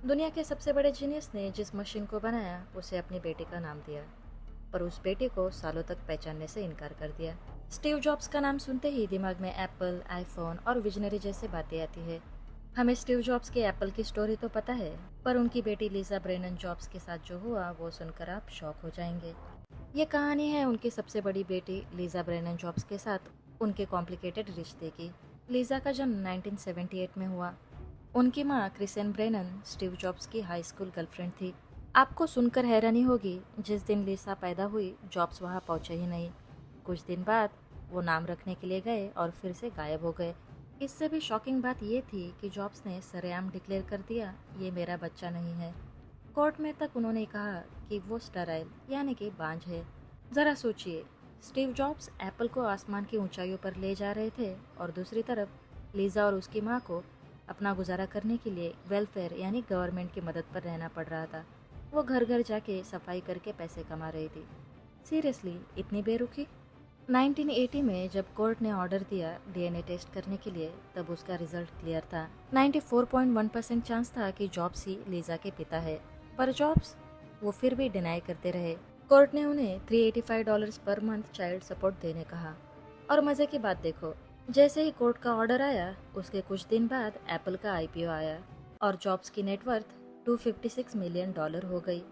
दुनिया के सबसे बड़े जीनियस ने जिस मशीन को बनाया उसे अपनी बेटी का नाम दिया, पर उस बेटी को सालों तक पहचानने से इनकार कर दिया। स्टीव जॉब्स का नाम सुनते ही दिमाग में एप्पल, आईफोन और विजनरी जैसे बातें आती है। हमें स्टीव जॉब्स के एप्पल की स्टोरी तो पता है, पर उनकी बेटी लीजा ब्रेनन जॉब्स के साथ जो हुआ वो सुनकर आप शॉक हो जाएंगे। ये कहानी है उनकी सबसे बड़ी बेटी लीजा ब्रेनन जॉब्स के साथ उनके कॉम्प्लिकेटेड रिश्ते की। लीजा का जन्म 1978 में हुआ। उनकी माँ क्रिसेन ब्रेनन स्टीव जॉब्स की हाई स्कूल गर्लफ्रेंड थी। आपको सुनकर हैरानी होगी, जिस दिन लीसा पैदा हुई जॉब्स वहाँ पहुँचे ही नहीं। कुछ दिन बाद वो नाम रखने के लिए गए और फिर से गायब हो गए। इससे भी शॉकिंग बात ये थी कि जॉब्स ने सरेआम डिक्लेयर कर दिया, ये मेरा बच्चा नहीं है। कोर्ट में तक उन्होंने कहा कि वो स्टराइल यानी कि बांझ है। ज़रा सोचिए, स्टीव जॉब्स एप्पल को आसमान की ऊंचाइयों पर ले जा रहे थे और दूसरी तरफ लीजा और उसकी माँ को अपना गुजारा करने के लिए वेलफेयर यानी गवर्नमेंट की मदद पर रहना पड़ रहा था। वो घर घर जाके सफाई करके पैसे कमा रही थी। सीरियसली इतनी बेरुखी। 1980 में जब कोर्ट ने ऑर्डर दिया डीएनए टेस्ट करने के लिए, तब उसका रिजल्ट क्लियर था। 94.1% चांस था कि जॉब्स ही लीजा के पिता है। पर जॉब्स वो फिर भी डिनाई करते रहे। कोर्ट ने उन्हें $385 पर मंथ चाइल्ड सपोर्ट देने कहा। और मजे की बात देखो, जैसे ही कोर्ट का ऑर्डर आया उसके कुछ दिन बाद एप्पल का आईपीओ आया और जॉब्स की नेटवर्थ $256 मिलियन हो गई,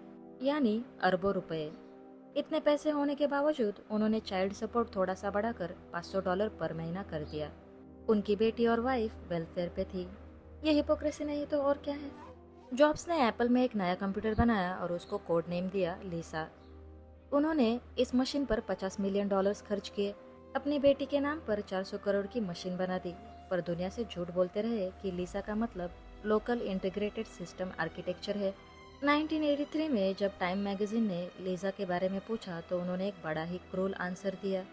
यानी अरबों रुपए। इतने पैसे होने के बावजूद उन्होंने चाइल्ड सपोर्ट थोड़ा सा बढ़ाकर $500 पर महीना कर दिया। उनकी बेटी और वाइफ वेलफेयर पे थी। ये हिपोक्रेसी नहीं तो और क्या है। जॉब्स ने एप्पल में एक नया कंप्यूटर बनाया और उसको कोड नेम दिया लीसा। उन्होंने इस मशीन पर $50 मिलियन खर्च किए। अपनी बेटी के नाम पर 400 करोड़ की मशीन बना दी, पर दुनिया से झूठ बोलते रहे कि लीसा का मतलब लोकल इंटीग्रेटेड सिस्टम आर्किटेक्चर है। 1983 में जब टाइम मैगजीन ने लीजा के बारे में पूछा तो उन्होंने एक बड़ा ही क्रूल आंसर दिया।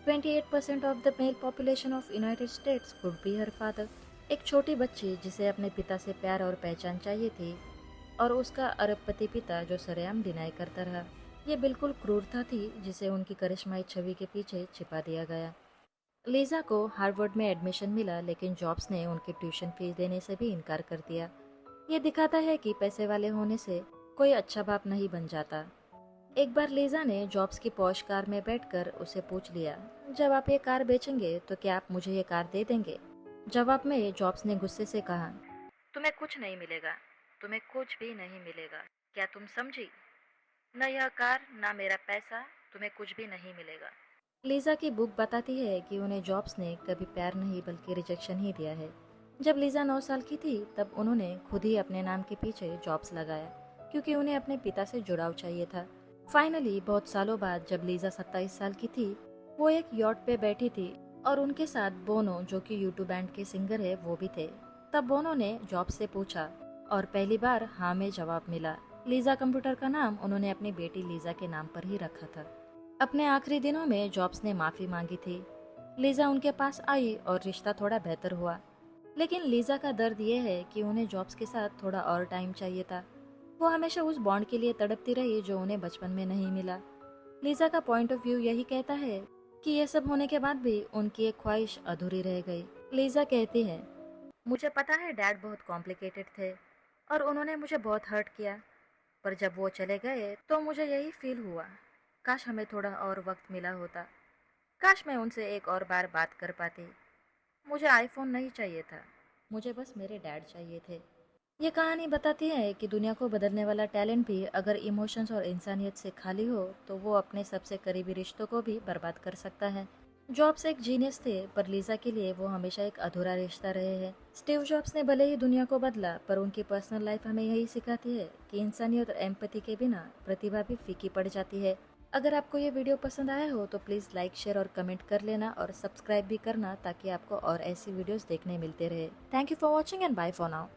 28% of the mail population of United states could be her father. एक छोटी बच्ची जिसे अपने पिता से प्यार और पहचान चाहिए थी, और उसका अरबपति पिता जो सरेआम डिनाई करता रहा। ये बिल्कुल क्रूरता थी जिसे उनकी करिश्माई छवि के पीछे छिपा दिया गया। लीजा को हार्वर्ड में एडमिशन मिला, लेकिन जॉब्स ने उनकी ट्यूशन फीस देने से भी इनकार कर दिया। ये दिखाता है कि पैसे वाले होने से कोई अच्छा बाप नहीं बन जाता। एक बार लीजा ने जॉब्स की पॉश कार में बैठकर उसे पूछ लिया, जब आप ये कार बेचेंगे तो क्या आप मुझे ये कार दे देंगे? जवाब में जॉब्स ने गुस्से से कहा, तुम्हें कुछ नहीं मिलेगा, तुम्हें कुछ भी नहीं मिलेगा। क्या तुम समझी? न यह कार, न मेरा पैसा, तुम्हें कुछ भी नहीं मिलेगा। लीजा की बुक बताती है कि उन्हें जॉब्स ने कभी प्यार नहीं बल्कि रिजेक्शन ही दिया है। जब लीजा 9 साल की थी तब उन्होंने खुद ही अपने नाम के पीछे जॉब्स लगाया, क्योंकि उन्हें अपने पिता से जुड़ाव चाहिए था। फाइनली बहुत सालों बाद जब लीजा 27 साल की थी, वो एक यॉट पे बैठी थी और उनके साथ बोनो, जो कि यूट्यूब बैंड के सिंगर है, वो भी थे। तब बोनो ने जॉब्स से पूछा और पहली बार हाँ में जवाब मिला। लीजा कंप्यूटर का नाम उन्होंने अपनी बेटी लीजा के नाम पर ही रखा था। अपने आखिरी दिनों में जॉब्स ने माफी मांगी थी। लीजा उनके पास आई और रिश्ता थोड़ा बेहतर हुआ। लेकिन लीजा का दर्द ये है कि उन्हें जॉब्स के साथ थोड़ा और टाइम चाहिए था। वो हमेशा उस बॉन्ड के लिए तड़पती रही जो उन्हें बचपन में नहीं मिला। लीजा का पॉइंट ऑफ व्यू यही कहता है कि ये सब होने के बाद भी उनकी एक ख्वाहिश अधूरी रह गई। लीजा कहती है, मुझे पता है डैड बहुत कॉम्प्लिकेटेड थे और उन्होंने मुझे बहुत हर्ट किया, पर जब वो चले गए तो मुझे यही फील हुआ, काश हमें थोड़ा और वक्त मिला होता। काश मैं उनसे एक और बार बात कर पाती। मुझे आईफोन नहीं चाहिए था, मुझे बस मेरे डैड चाहिए थे। ये कहानी बताती है कि दुनिया को बदलने वाला टैलेंट भी अगर इमोशंस और इंसानियत से खाली हो तो वो अपने सबसे करीबी रिश्तों को भी बर्बाद कर सकता है। जॉब्स एक जीनियस थे, पर लीजा के लिए वो हमेशा एक अधूरा रिश्ता रहे हैं। स्टीव जॉब्स ने भले ही दुनिया को बदला, पर उनकी पर्सनल लाइफ हमें यही सिखाती है कि इंसानियत और एम्पैथी के बिना प्रतिभा भी फीकी पड़ जाती है। अगर आपको ये वीडियो पसंद आया हो तो प्लीज़ लाइक, शेयर और कमेंट कर लेना और सब्सक्राइब भी करना, ताकि आपको और ऐसी वीडियोस देखने मिलते रहे। Thank you for watching and bye for now.